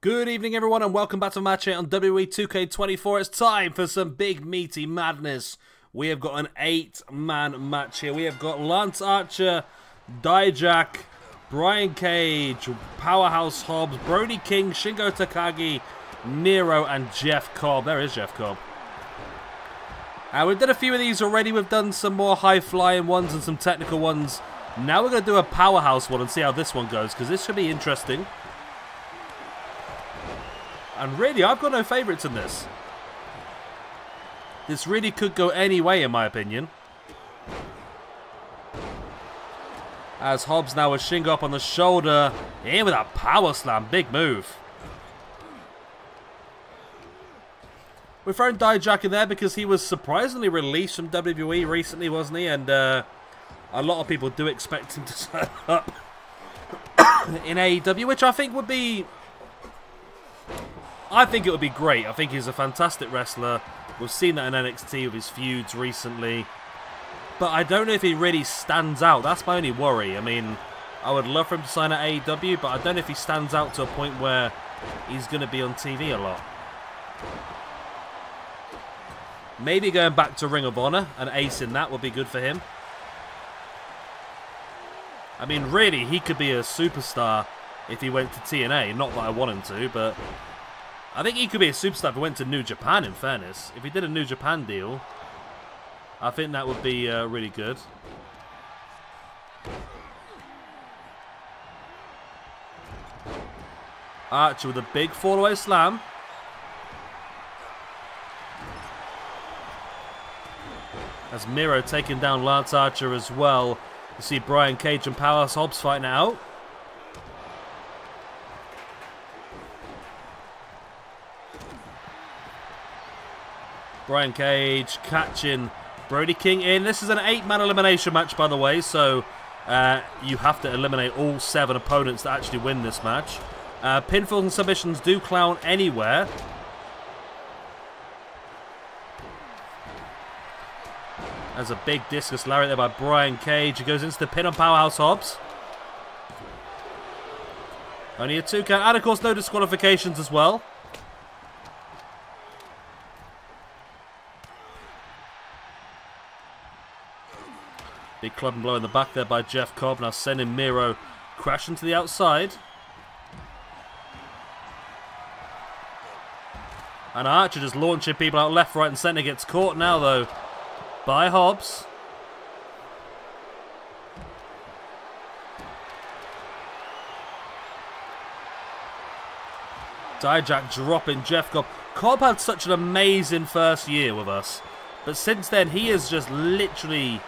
Good evening, everyone, and welcome back to Match 8 on WWE 2K24. It's time for some big, meaty madness. We have got an 8-man match here. We have got Lance Archer, Dijak, Brian Cage, Powerhouse Hobbs, Brody King, Shingo Takagi, Miro, and Jeff Cobb. There is Jeff Cobb. We've done a few of these already. We've done some more high-flying ones and some technical ones. Now we're going to do a Powerhouse one and see how this one goes, because this should be interesting. And really, I've got no favourites in this. This really could go any way, in my opinion. As Hobbs now with Shingo up on the shoulder. In with a power slam. Big move. We're throwing Dijak in there because he was surprisingly released from WWE recently, wasn't he? And a lot of people do expect him to turn up in AEW, which I think would be... I think it would be great. I think he's a fantastic wrestler. We've seen that in NXT with his feuds recently. But I don't know if he really stands out. That's my only worry. I mean, I would love for him to sign at AEW, but I don't know if he stands out to a point where he's going to be on TV a lot. Maybe going back to Ring of Honor and acing that would be good for him. I mean, really, he could be a superstar if he went to TNA. Not that I want him to, but... I think he could be a superstar if he went to New Japan, in fairness. If he did a New Japan deal, I think that would be really good. Archer with a big fall-away slam. As Miro taking down Lance Archer as well. You see Brian Cage and Powerhouse Hobbs fighting out. Brian Cage catching Brody King in. This is an 8-man elimination match, by the way, so you have to eliminate all 7 opponents to actually win this match. Pinfalls and submissions do count anywhere. There's a big discus lariat there by Brian Cage. He goes into the pin on Powerhouse Hobbs. Only a 2 count, and of course no disqualifications as well. Big club and blow in the back there by Jeff Cobb. Now sending Miro crashing to the outside. And Archer just launching people out left, right and centre. Gets caught now though by Hobbs. Dijak dropping Jeff Cobb. Cobb had such an amazing first year with us. But since then he is just literally...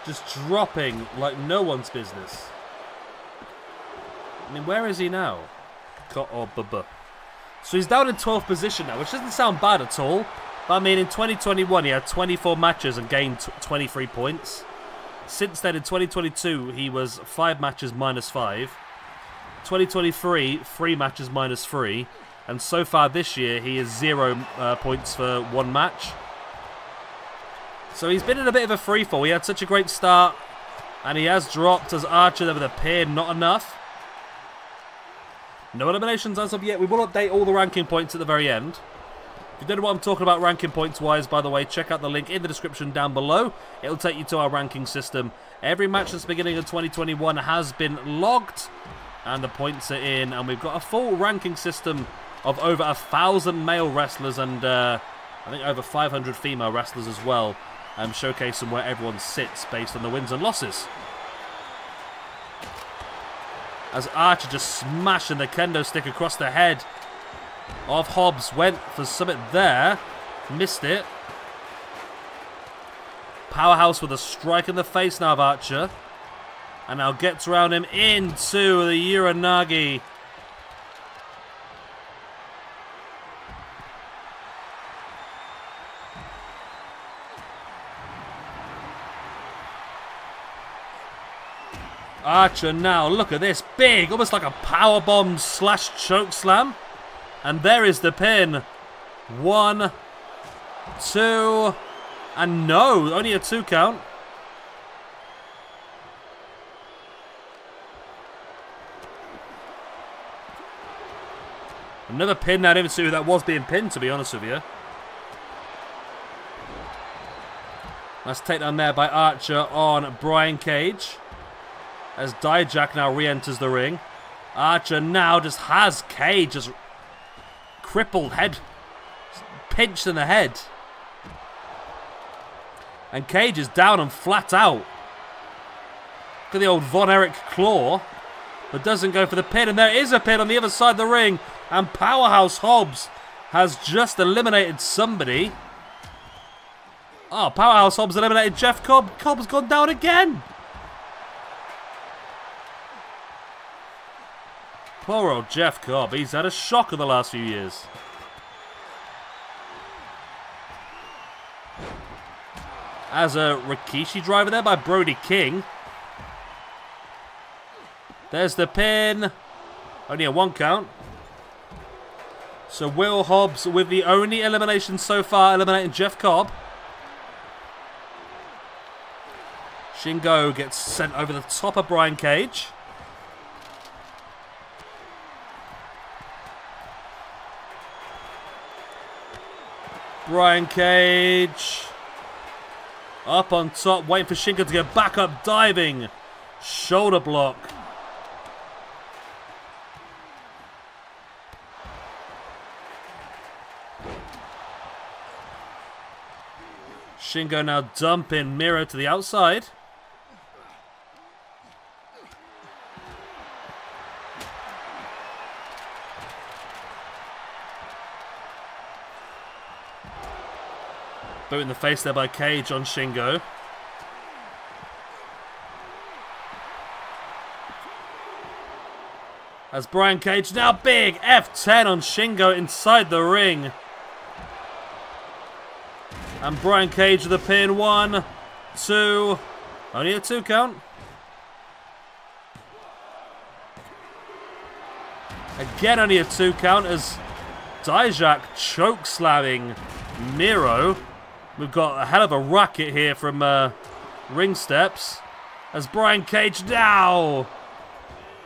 just dropping like no one's business. I mean, where is he now? So he's down in 12th position now, which doesn't sound bad at all. But I mean, in 2021, he had 24 matches and gained 23 points. Since then, in 2022, he was 5 matches minus 5. 2023, 3 matches minus 3. And so far this year, he is 0 points for 1 match. So he's been in a bit of a freefall. He had such a great start, and he has dropped as Archer there with a pin. Not enough. No eliminations as of yet. We will update all the ranking points at the very end. If you don't know what I'm talking about ranking points-wise, by the way, check out the link in the description down below. It'll take you to our ranking system. Every match since the beginning of 2021 has been logged, and the points are in. And we've got a full ranking system of over 1,000 male wrestlers and I think over 500 female wrestlers as well. Showcasing where everyone sits based on the wins and losses. As Archer just smashing the kendo stick across the head of Hobbs. Went for something there. Missed it. Powerhouse with a strike in the face now of Archer. And now gets around him into the Uranagi. Archer now, look at this, big, almost like a powerbomb slash choke slam. And there is the pin. 1, 2, and no, only a 2 count. Another pin. I didn't even see who that was being pinned, to be honest with you. Nice takedown there by Archer on Brian Cage. As Dijak now re-enters the ring. Archer now just has Cage just crippled, head pinched in the head. And Cage is down and flat out. Look at the old Von Erich claw. But doesn't go for the pin. And there is a pin on the other side of the ring. And Powerhouse Hobbs has just eliminated somebody. Oh, Powerhouse Hobbs eliminated Jeff Cobb. Cobb's gone down again. Poor old Jeff Cobb. He's had a shock in the last few years. As a Rikishi driver there by Brody King. There's the pin. Only a 1 count. So Will Hobbs with the only elimination so far, eliminating Jeff Cobb. Shingo gets sent over the top of Brian Cage. Brian Cage up on top, waiting for Shingo to get back up, diving shoulder block. Shingo now dumping Miro to the outside. Boot in the face there by Cage on Shingo. As Brian Cage now big F10 on Shingo inside the ring. And Brian Cage with the pin. 1, 2. Only a 2 count. Again only a 2 count as Dijak choke slamming Miro. We've got a hell of a racket here from ring steps. As Brian Cage now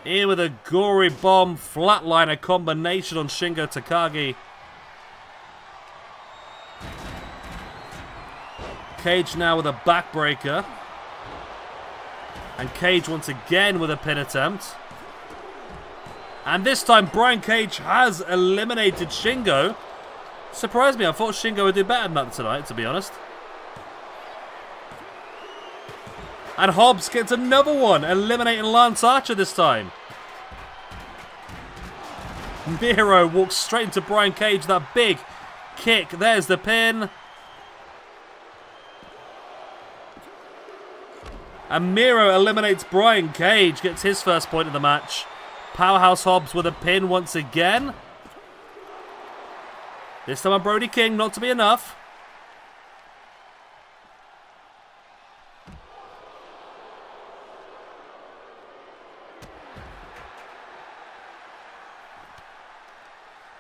in with a gory bomb flatliner combination on Shingo Takagi. Cage now with a backbreaker. And Cage once again with a pin attempt. And this time Brian Cage has eliminated Shingo. Surprised me. I thought Shingo would do better than that tonight, to be honest. And Hobbs gets another one, eliminating Lance Archer this time. Miro walks straight into Brian Cage. That big kick. There's the pin. And Miro eliminates Brian Cage. Gets his first point of the match. Powerhouse Hobbs with a pin once again. This time on Brody King, not to be enough.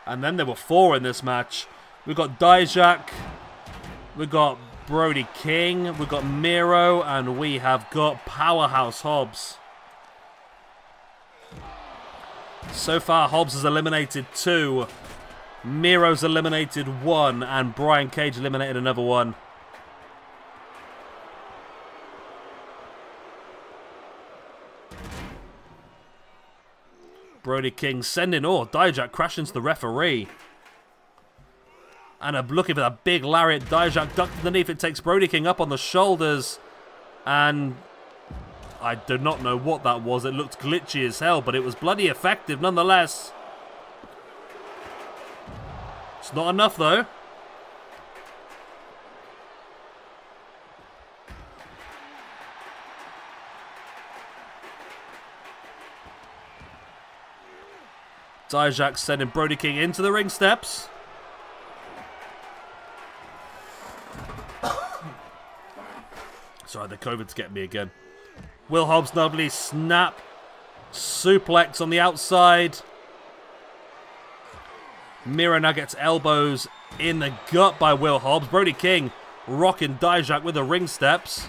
And then there were 4 in this match. We've got Dijak, we've got Brody King, we've got Miro, and we have got Powerhouse Hobbs. So far, Hobbs has eliminated 2. Miro's eliminated 1, and Brian Cage eliminated another 1. Brody King sending, Dijak crashed into the referee. And looking for that big lariat. Dijak ducked underneath. It takes Brody King up on the shoulders. And I do not know what that was. It looked glitchy as hell, but it was bloody effective nonetheless. It's not enough, though. Dijak sending Brody King into the ring steps. Sorry, the COVID's getting me again. Will Hobbs nubbly snap. Suplex on the outside. Miro now gets elbows in the gut by Will Hobbs. Brody King rocking Dijak with the ring steps.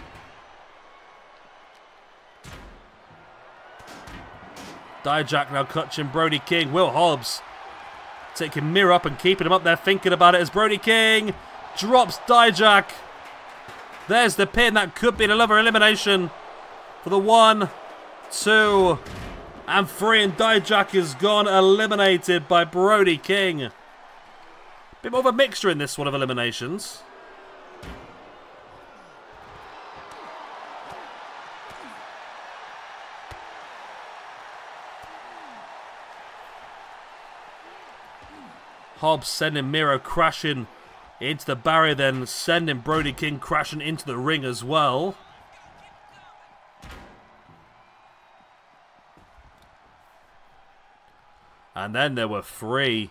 Dijak now clutching Brody King. Will Hobbs Taking Miro up and keeping him up there, thinking about it as Brody King drops Dijak. There's the pin. That could be another elimination for the 1, 2, and 3. And Dijak is gone, eliminated by Brody King. Bit more of a mixture in this one of eliminations. Hobbs sending Miro crashing into the barrier, then sending Brody King crashing into the ring as well. And then there were 3.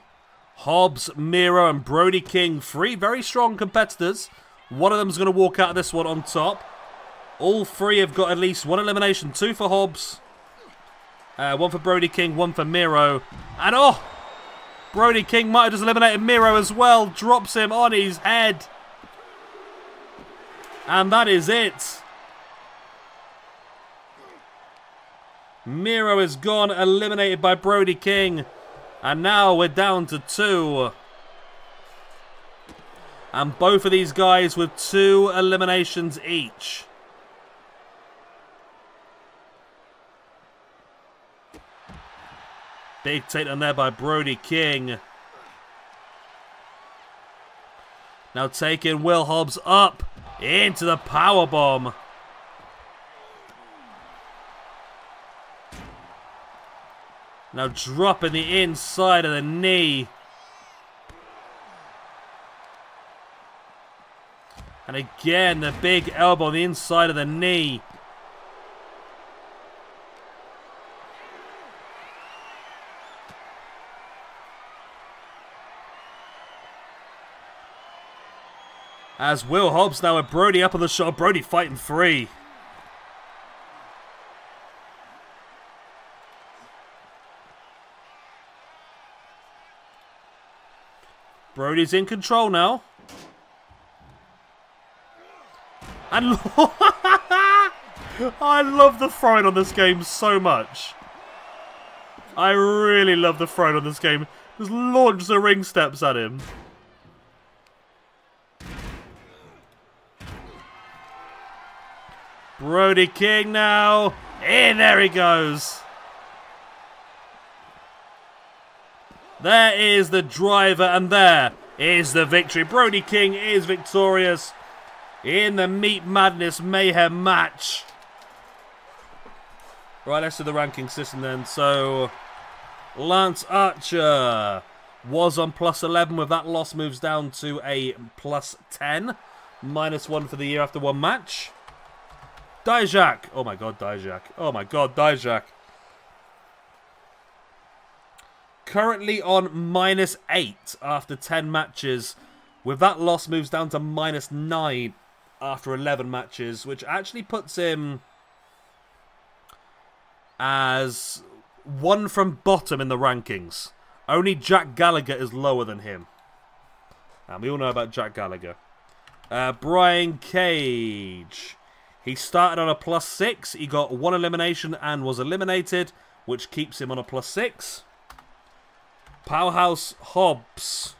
Hobbs, Miro, and Brody King. 3 very strong competitors. One of them's going to walk out of this one on top. All 3 have got at least 1 elimination. 2 for Hobbs. 1 for Brody King, 1 for Miro. And oh! Brody King might have just eliminated Miro as well. Drops him on his head. And that is it. Miro is gone, eliminated by Brody King. And now we're down to 2. And both of these guys with 2 eliminations each. Big takedown there by Brody King. Now taking Will Hobbs up into the powerbomb. Now dropping the inside of the knee. And again, the big elbow on the inside of the knee. As Will Hobbs now with Brody up on the shot. Brody fighting free. Brody's in control now. And I love the throwing on this game so much. I really love the throwing on this game. Just launch the ring steps at him. Brody King now. In there he goes. There is the driver, and there is the victory. Brody King is victorious in the Meat Madness Mayhem match. Right, let's do the ranking system then. So, Lance Archer was on +11. With that loss, moves down to a +10. -1 for the year after 1 match. Dijak. Oh my god, Dijak. Oh my god, Dijak. Currently on -8 after 10 matches. With that loss, moves down to -9 after 11 matches, which actually puts him as 1 from bottom in the rankings. Only Jack Gallagher is lower than him. And we all know about Jack Gallagher. Brian Cage. He started on a +6. He got 1 elimination and was eliminated, which keeps him on a +6. Powerhouse Hobbs.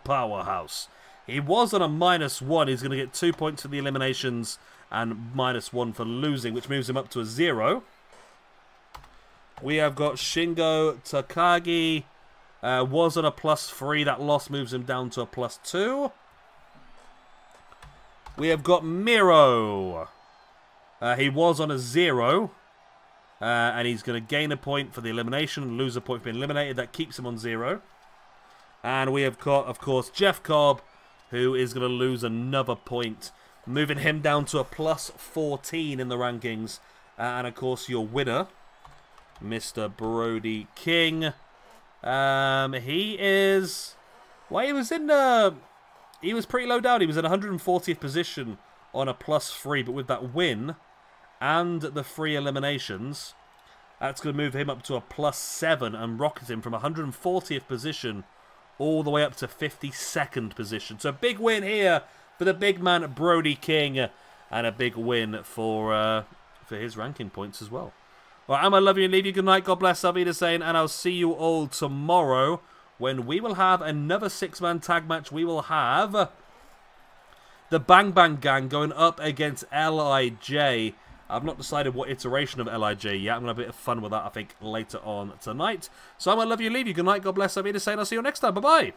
Powerhouse. He was on a -1. He's going to get 2 points for the eliminations and -1 for losing, which moves him up to a 0. We have got Shingo Takagi. Was on a +3. That loss moves him down to a +2. We have got Miro. He was on a 0. And he's going to gain a point for the elimination and lose a point for being eliminated. That keeps him on 0. And we have got, of course, Jeff Cobb, who is going to lose another point, moving him down to a +14 in the rankings. And, of course, your winner, Mr. Brody King. He is... Well, he was in... He was pretty low down. He was in 140th position on a +3. But with that win and the 3 eliminations, that's going to move him up to a +7 and rocket him from 140th position all the way up to 52nd position. So a big win here for the big man Brody King, and a big win for his ranking points as well. All right, I'm going to love you and leave you. Good night. God bless. I'll be the same, and I'll see you all tomorrow when we will have another 6-man tag match. We will have the Bang Bang Gang going up against LIJ. I've not decided what iteration of LIJ yet. I'm going to have a bit of fun with that, I think, later on tonight. So I'm going to love you, leave you. Good night, God bless, I'll be the same. I'll see you next time. Bye-bye.